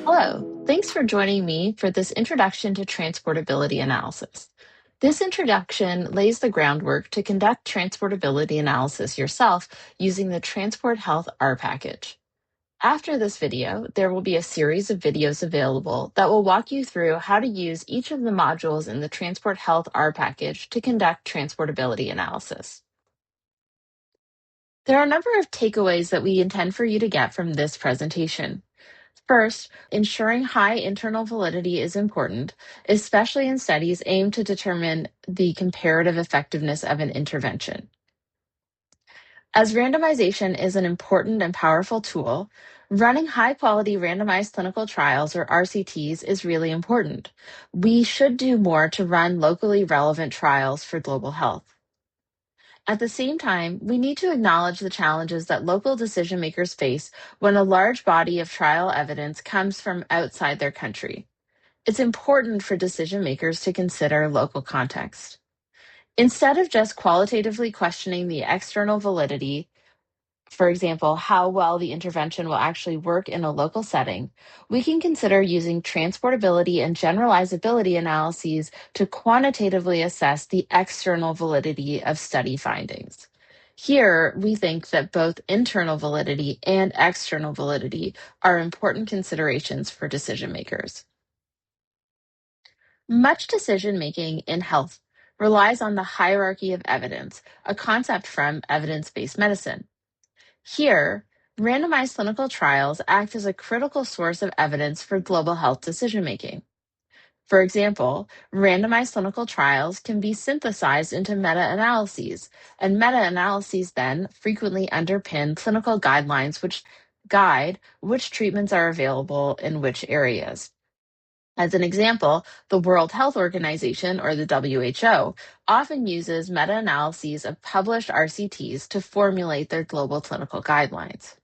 Hello, thanks for joining me for this introduction to transportability analysis. This introduction lays the groundwork to conduct transportability analysis yourself using the TransportHealth R package. After this video, there will be a series of videos available that will walk you through how to use each of the modules in the TransportHealth R package to conduct transportability analysis. There are a number of takeaways that we intend for you to get from this presentation. First, ensuring high internal validity is important, especially in studies aimed to determine the comparative effectiveness of an intervention. As randomization is an important and powerful tool, running high-quality randomized clinical trials, or RCTs, is really important. We should do more to run locally relevant trials for global health. At the same time, we need to acknowledge the challenges that local decision makers face when a large body of trial evidence comes from outside their country. It's important for decision makers to consider local context. Instead of just qualitatively questioning the external validity, for example, how well the intervention will actually work in a local setting, we can consider using transportability and generalizability analyses to quantitatively assess the external validity of study findings. Here, we think that both internal validity and external validity are important considerations for decision makers. Much decision making in health relies on the hierarchy of evidence, a concept from evidence-based medicine. Here, randomized clinical trials act as a critical source of evidence for global health decision-making. For example, randomized clinical trials can be synthesized into meta-analyses, and meta-analyses then frequently underpin clinical guidelines which guide which treatments are available in which areas. As an example, the World Health Organization, or the WHO, often uses meta-analyses of published RCTs to formulate their global clinical guidelines.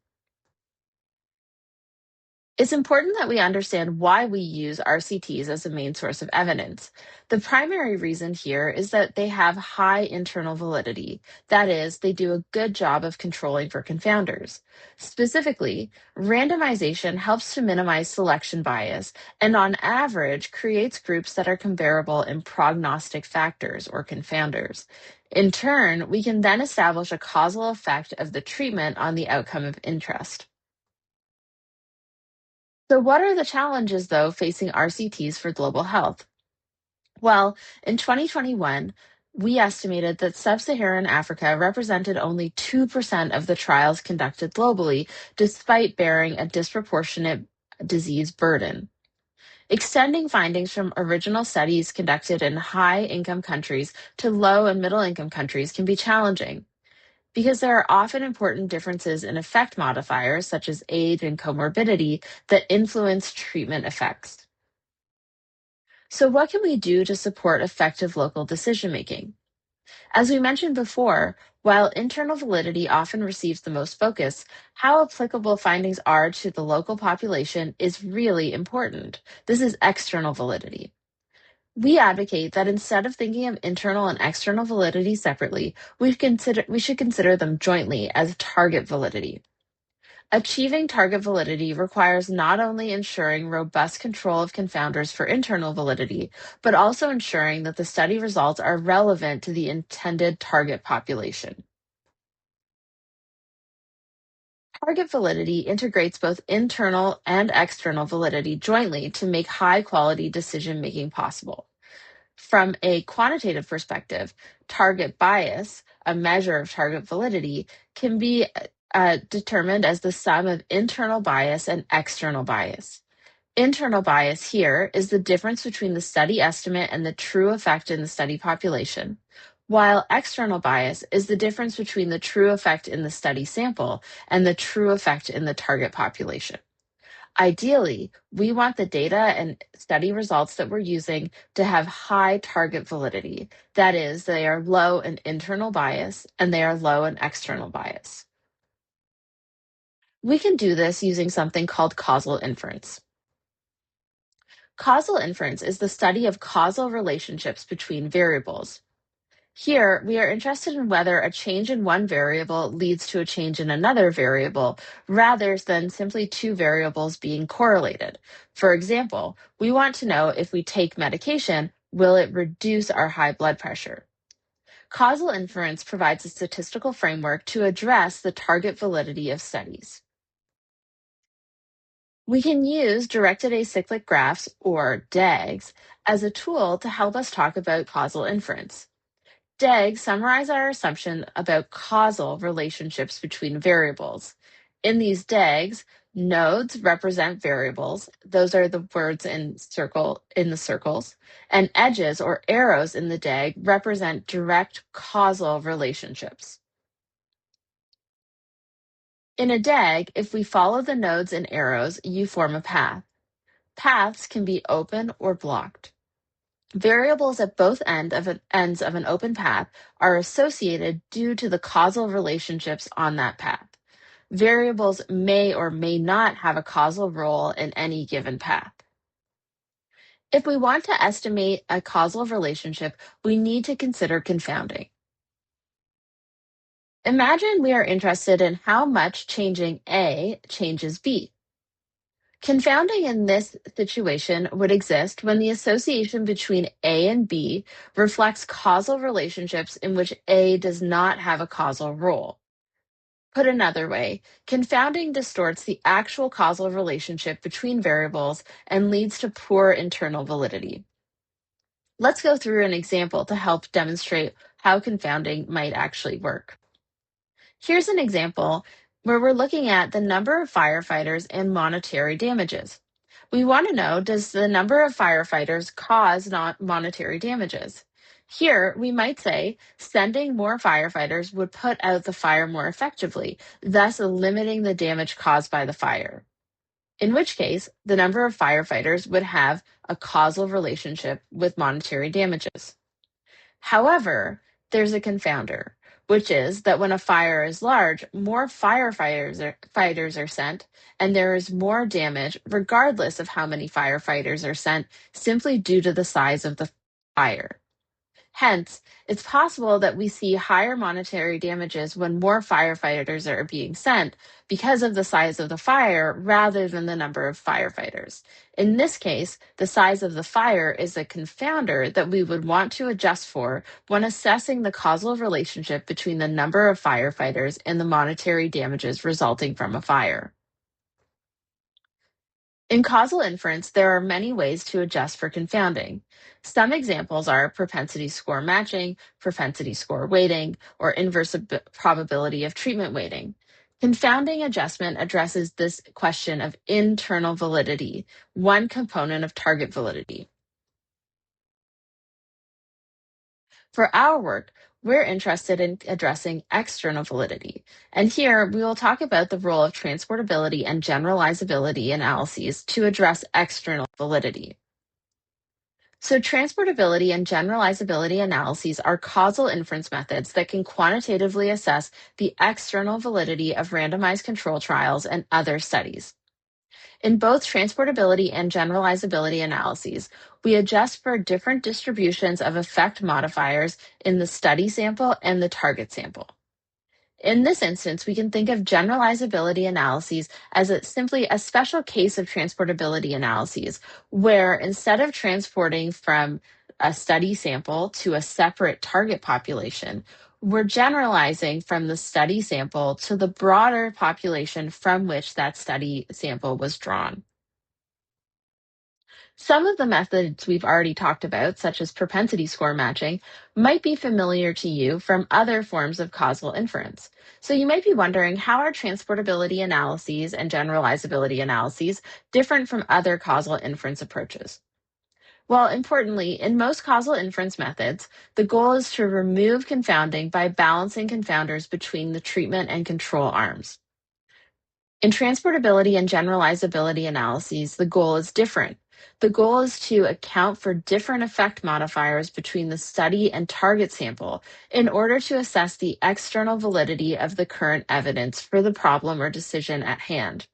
It's important that we understand why we use RCTs as a main source of evidence. The primary reason here is that they have high internal validity. That is, they do a good job of controlling for confounders. Specifically, randomization helps to minimize selection bias and on average creates groups that are comparable in prognostic factors or confounders. In turn, we can then establish a causal effect of the treatment on the outcome of interest. So, what are the challenges, though, facing RCTs for global health? Well, in 2021, we estimated that sub Saharan Africa represented only 2% of the trials conducted globally, despite bearing a disproportionate disease burden. Extending findings from original studies conducted in high income countries to low and middle income countries can be challenging because there are often important differences in effect modifiers, such as age and comorbidity, that influence treatment effects. So, what can we do to support effective local decision making? As we mentioned before, while internal validity often receives the most focus, how applicable findings are to the local population is really important. This is external validity. We advocate that instead of thinking of internal and external validity separately, we should consider them jointly as target validity. Achieving target validity requires not only ensuring robust control of confounders for internal validity, but also ensuring that the study results are relevant to the intended target population. Target validity integrates both internal and external validity jointly to make high-quality decision-making possible. From a quantitative perspective, target bias, a measure of target validity, can be determined as the sum of internal bias and external bias. Internal bias here is the difference between the study estimate and the true effect in the study population, while external bias is the difference between the true effect in the study sample and the true effect in the target population. Ideally, we want the data and study results that we're using to have high target validity. That is, they are low in internal bias and they are low in external bias. We can do this using something called causal inference. Causal inference is the study of causal relationships between variables. Here, we are interested in whether a change in one variable leads to a change in another variable, rather than simply two variables being correlated. For example, we want to know if we take medication, will it reduce our high blood pressure? Causal inference provides a statistical framework to address the target validity of studies. We can use directed acyclic graphs, or DAGs, as a tool to help us talk about causal inference. DAGs summarize our assumption about causal relationships between variables. In these DAGs, nodes represent variables. Those are the words in the circles, and edges or arrows in the DAG represent direct causal relationships. In a DAG, if we follow the nodes and arrows, you form a path. Paths can be open or blocked. Variables at both ends of an open path are associated due to the causal relationships on that path. Variables may or may not have a causal role in any given path. If we want to estimate a causal relationship, we need to consider confounding. Imagine we are interested in how much changing A changes B. Confounding in this situation would exist when the association between A and B reflects causal relationships in which A does not have a causal role. Put another way, confounding distorts the actual causal relationship between variables and leads to poor internal validity. Let's go through an example to help demonstrate how confounding might actually work. Here's an example where we're looking at the number of firefighters and monetary damages. We want to know, does the number of firefighters cause not monetary damages? Here, we might say sending more firefighters would put out the fire more effectively, thus limiting the damage caused by the fire. In which case, the number of firefighters would have a causal relationship with monetary damages. However, there's a confounder, which is that when a fire is large, more fighters are sent, and there is more damage regardless of how many firefighters are sent, simply due to the size of the fire. Hence, it's possible that we see higher monetary damages when more firefighters are being sent because of the size of the fire rather than the number of firefighters. In this case, the size of the fire is a confounder that we would want to adjust for when assessing the causal relationship between the number of firefighters and the monetary damages resulting from a fire. In causal inference, there are many ways to adjust for confounding. Some examples are propensity score matching, propensity score weighting, or inverse probability of treatment weighting. Confounding adjustment addresses this question of internal validity, one component of target validity. For our work, we're interested in addressing external validity. And here we will talk about the role of transportability and generalizability analyses to address external validity. So, transportability and generalizability analyses are causal inference methods that can quantitatively assess the external validity of randomized control trials and other studies. In both transportability and generalizability analyses, we adjust for different distributions of effect modifiers in the study sample and the target sample. In this instance, we can think of generalizability analyses as simply a special case of transportability analyses, where instead of transporting from a study sample to a separate target population, we're generalizing from the study sample to the broader population from which that study sample was drawn. Some of the methods we've already talked about, such as propensity score matching, might be familiar to you from other forms of causal inference. So you might be wondering, how are transportability analyses and generalizability analyses different from other causal inference approaches? Well, importantly, in most causal inference methods, the goal is to remove confounding by balancing confounders between the treatment and control arms. In transportability and generalizability analyses, the goal is different. The goal is to account for different effect modifiers between the study and target sample in order to assess the external validity of the current evidence for the problem or decision at hand.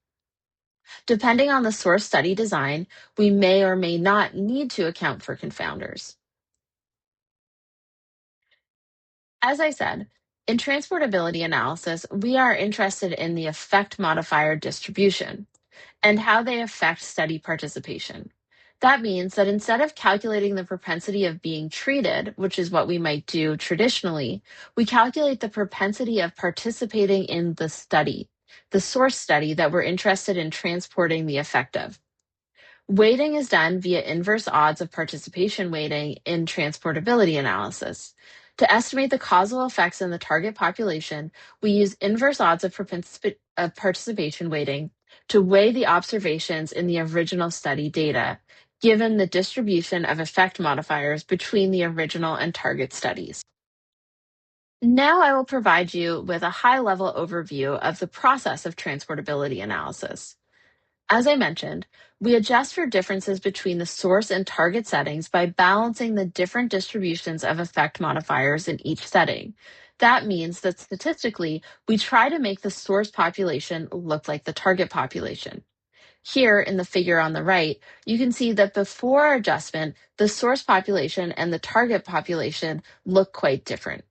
Depending on the source study design, we may or may not need to account for confounders. As I said, in transportability analysis, we are interested in the effect modifier distribution and how they affect study participation. That means that instead of calculating the propensity of being treated, which is what we might do traditionally, we calculate the propensity of participating in the study, the source study that we're interested in transporting the effect of. Weighting is done via inverse odds of participation weighting in transportability analysis. To estimate the causal effects in the target population, we use inverse odds of participation weighting to weigh the observations in the original study data, given the distribution of effect modifiers between the original and target studies. Now I will provide you with a high-level overview of the process of transportability analysis. As I mentioned, we adjust for differences between the source and target settings by balancing the different distributions of effect modifiers in each setting. That means that statistically, we try to make the source population look like the target population. Here in the figure on the right, you can see that before adjustment, the source population and the target population look quite different.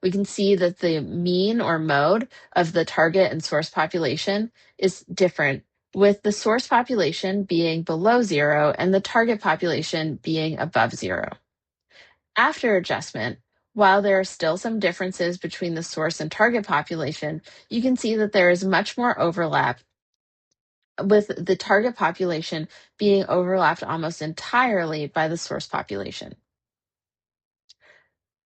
We can see that the mean or mode of the target and source population is different, with the source population being below zero and the target population being above zero. After adjustment, while there are still some differences between the source and target population, you can see that there is much more overlap, with the target population being overlapped almost entirely by the source population.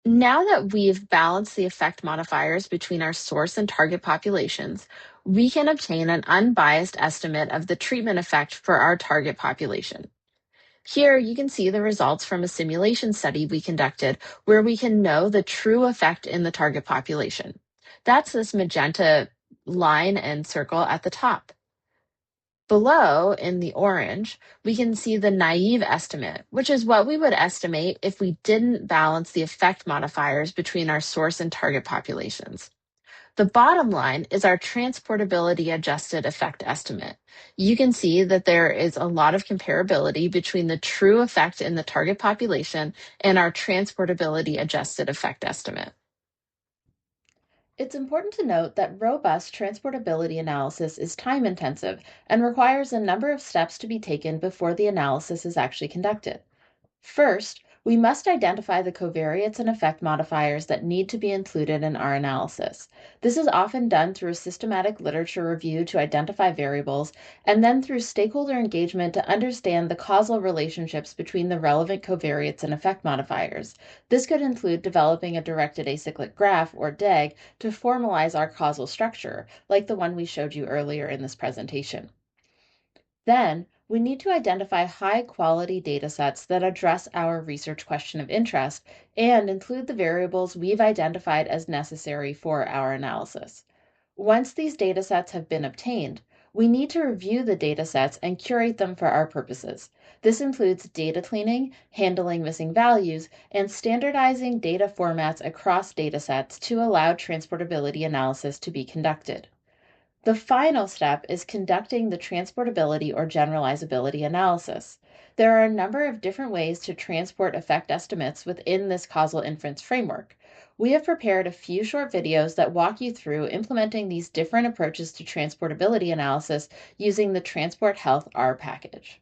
Now that we've balanced the effect modifiers between our source and target populations, we can obtain an unbiased estimate of the treatment effect for our target population. Here you can see the results from a simulation study we conducted where we can know the true effect in the target population. That's this magenta line and circle at the top. Below, in the orange, we can see the naive estimate, which is what we would estimate if we didn't balance the effect modifiers between our source and target populations. The bottom line is our transportability adjusted effect estimate. You can see that there is a lot of comparability between the true effect in the target population and our transportability adjusted effect estimate. It's important to note that robust transportability analysis is time intensive and requires a number of steps to be taken before the analysis is actually conducted. First, we must identify the covariates and effect modifiers that need to be included in our analysis. This is often done through a systematic literature review to identify variables, and then through stakeholder engagement to understand the causal relationships between the relevant covariates and effect modifiers. This could include developing a directed acyclic graph, or DAG, to formalize our causal structure, like the one we showed you earlier in this presentation. Then, we need to identify high-quality data sets that address our research question of interest and include the variables we've identified as necessary for our analysis. Once these data sets have been obtained, we need to review the data sets and curate them for our purposes. This includes data cleaning, handling missing values, and standardizing data formats across data sets to allow transportability analysis to be conducted. The final step is conducting the transportability or generalizability analysis. There are a number of different ways to transport effect estimates within this causal inference framework. We have prepared a few short videos that walk you through implementing these different approaches to transportability analysis using the TransportHealth R package.